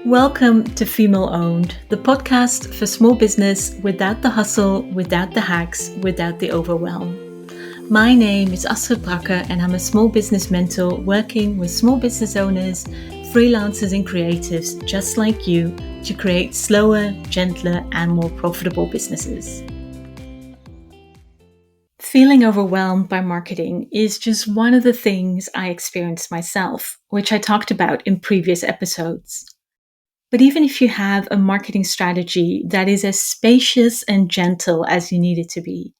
Welcome to Female Owned, the podcast for small business without the hustle, without the hacks, without the overwhelm. My name is Astrid Brakke and I'm a small business mentor working with small business owners, freelancers and creatives just like you to create slower, gentler and more profitable businesses. Feeling overwhelmed by marketing is just one of the things I experienced myself, which I talked about in previous episodes. But even if you have a marketing strategy that is as spacious and gentle as you need it to be,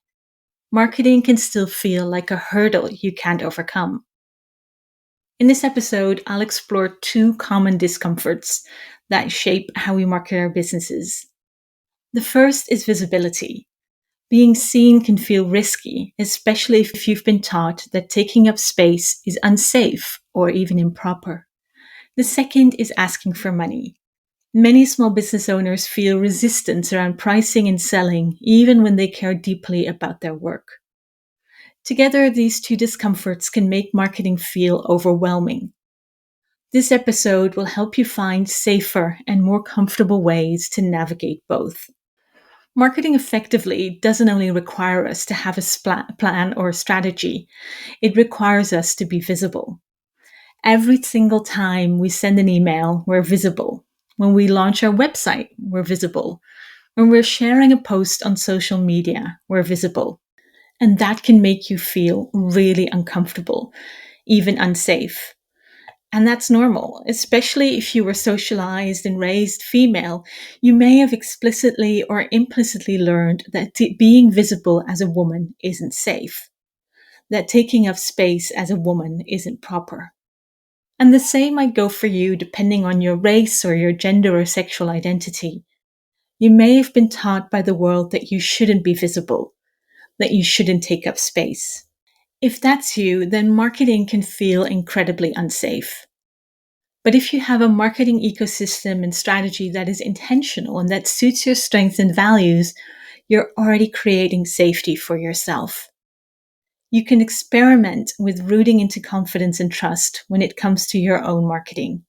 marketing can still feel like a hurdle you can't overcome. In this episode, I'll explore two common discomforts that shape how we market our businesses. The first is visibility. Being seen can feel risky, especially if you've been taught that taking up space is unsafe or even improper. The second is asking for money. Many small business owners feel resistance around pricing and selling, even when they care deeply about their work. Together, these two discomforts can make marketing feel overwhelming. This episode will help you find safer and more comfortable ways to navigate both. Marketing effectively doesn't only require us to have a plan or a strategy, it requires us to be visible. Every single time we send an email, we're visible. When we launch our website, we're visible. When we're sharing a post on social media, we're visible. And that can make you feel really uncomfortable, even unsafe. And that's normal, especially if you were socialized and raised female. You may have explicitly or implicitly learned that being visible as a woman isn't safe, that taking up space as a woman isn't proper. And the same might go for you depending on your race or your gender or sexual identity. You may have been taught by the world that you shouldn't be visible, that you shouldn't take up space. If that's you, then marketing can feel incredibly unsafe. But if you have a marketing ecosystem and strategy that is intentional and that suits your strengths and values, you're already creating safety for yourself. You can experiment with rooting into confidence and trust when it comes to your own marketing,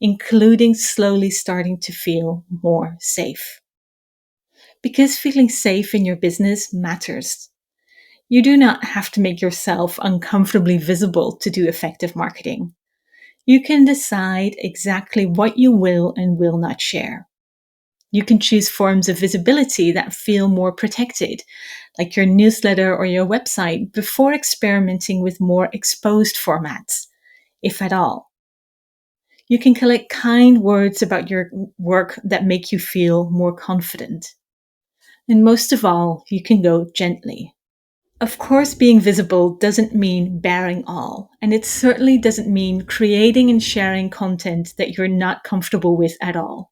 including slowly starting to feel more safe. Because feeling safe in your business matters. You do not have to make yourself uncomfortably visible to do effective marketing. You can decide exactly what you will and will not share. You can choose forms of visibility that feel more protected, like your newsletter or your website, before experimenting with more exposed formats, if at all. You can collect kind words about your work that make you feel more confident. And most of all, you can go gently. Of course, being visible doesn't mean bearing all, and it certainly doesn't mean creating and sharing content that you're not comfortable with at all.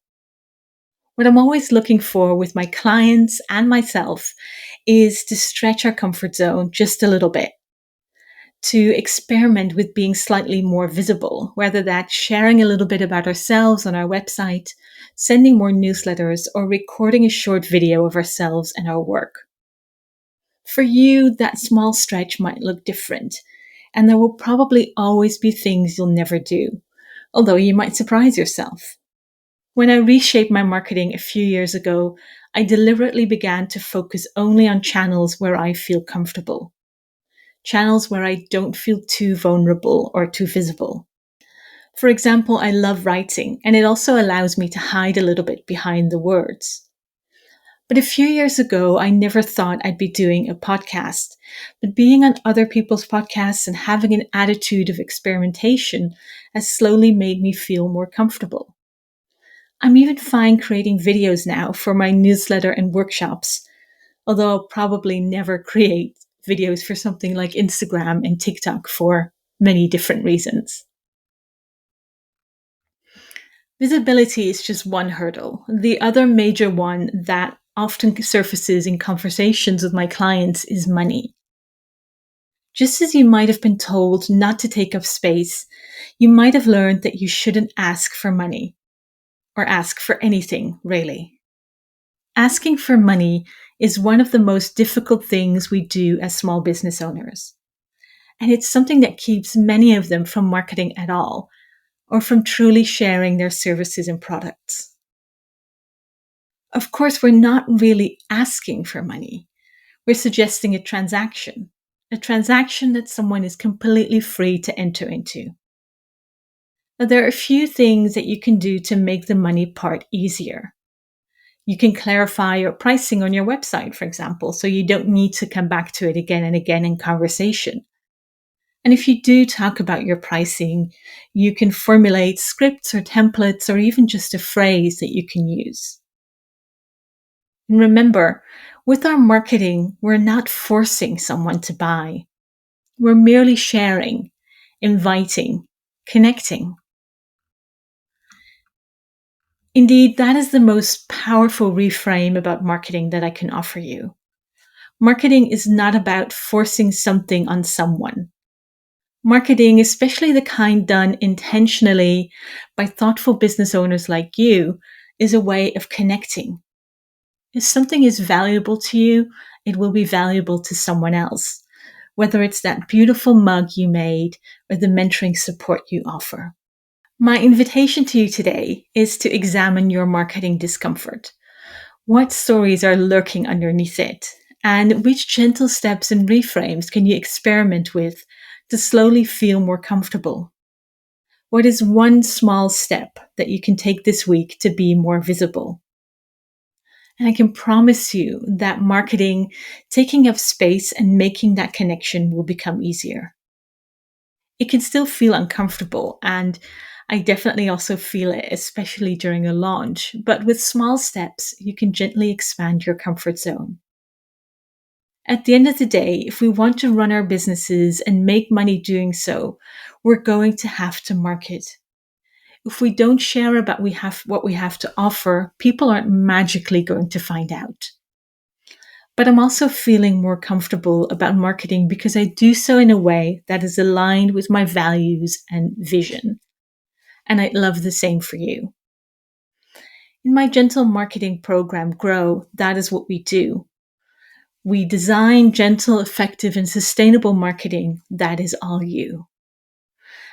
What I'm always looking for with my clients and myself is to stretch our comfort zone just a little bit, to experiment with being slightly more visible, whether that's sharing a little bit about ourselves on our website, sending more newsletters, or recording a short video of ourselves and our work. For you, that small stretch might look different, and there will probably always be things you'll never do, although you might surprise yourself. When I reshaped my marketing a few years ago, I deliberately began to focus only on channels where I feel comfortable. Channels where I don't feel too vulnerable or too visible. For example, I love writing, and it also allows me to hide a little bit behind the words. But a few years ago, I never thought I'd be doing a podcast. But being on other people's podcasts and having an attitude of experimentation has slowly made me feel more comfortable. I'm even fine creating videos now for my newsletter and workshops, although I'll probably never create videos for something like Instagram and TikTok for many different reasons. Visibility is just one hurdle. The other major one that often surfaces in conversations with my clients is money. Just as you might have been told not to take up space, you might have learned that you shouldn't ask for money. Or ask for anything, really. Asking for money is one of the most difficult things we do as small business owners. And it's something that keeps many of them from marketing at all, or from truly sharing their services and products. Of course, we're not really asking for money. We're suggesting a transaction that someone is completely free to enter into. Now, there are a few things that you can do to make the money part easier. You can clarify your pricing on your website, for example, so you don't need to come back to it again and again in conversation. And if you do talk about your pricing, you can formulate scripts or templates or even just a phrase that you can use. And remember, with our marketing, we're not forcing someone to buy. We're merely sharing, inviting, connecting. Indeed, that is the most powerful reframe about marketing that I can offer you. Marketing is not about forcing something on someone. Marketing, especially the kind done intentionally by thoughtful business owners like you, is a way of connecting. If something is valuable to you, it will be valuable to someone else, whether it's that beautiful mug you made or the mentoring support you offer. My invitation to you today is to examine your marketing discomfort. What stories are lurking underneath it? And which gentle steps and reframes can you experiment with to slowly feel more comfortable? What is one small step that you can take this week to be more visible? And I can promise you that marketing, taking up space and making that connection will become easier. It can still feel uncomfortable, and I definitely also feel it, especially during a launch. But with small steps, you can gently expand your comfort zone. At the end of the day, if we want to run our businesses and make money doing so, we're going to have to market. If we don't share about what we have to offer, people aren't magically going to find out. But I'm also feeling more comfortable about marketing because I do so in a way that is aligned with my values and vision. And I'd love the same for you. In my gentle marketing program, Grow, that is what we do. We design gentle, effective, and sustainable marketing that is all you.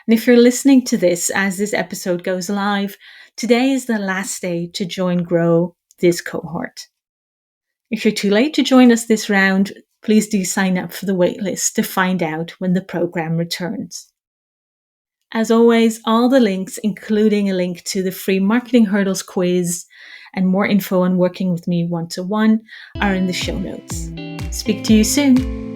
And if you're listening to this as this episode goes live, today is the last day to join Grow this cohort. If you're too late to join us this round, please do sign up for the waitlist to find out when the program returns. As always, all the links, including a link to the free Marketing Hurdles quiz and more info on working with me one-to-one, are in the show notes. Speak to you soon.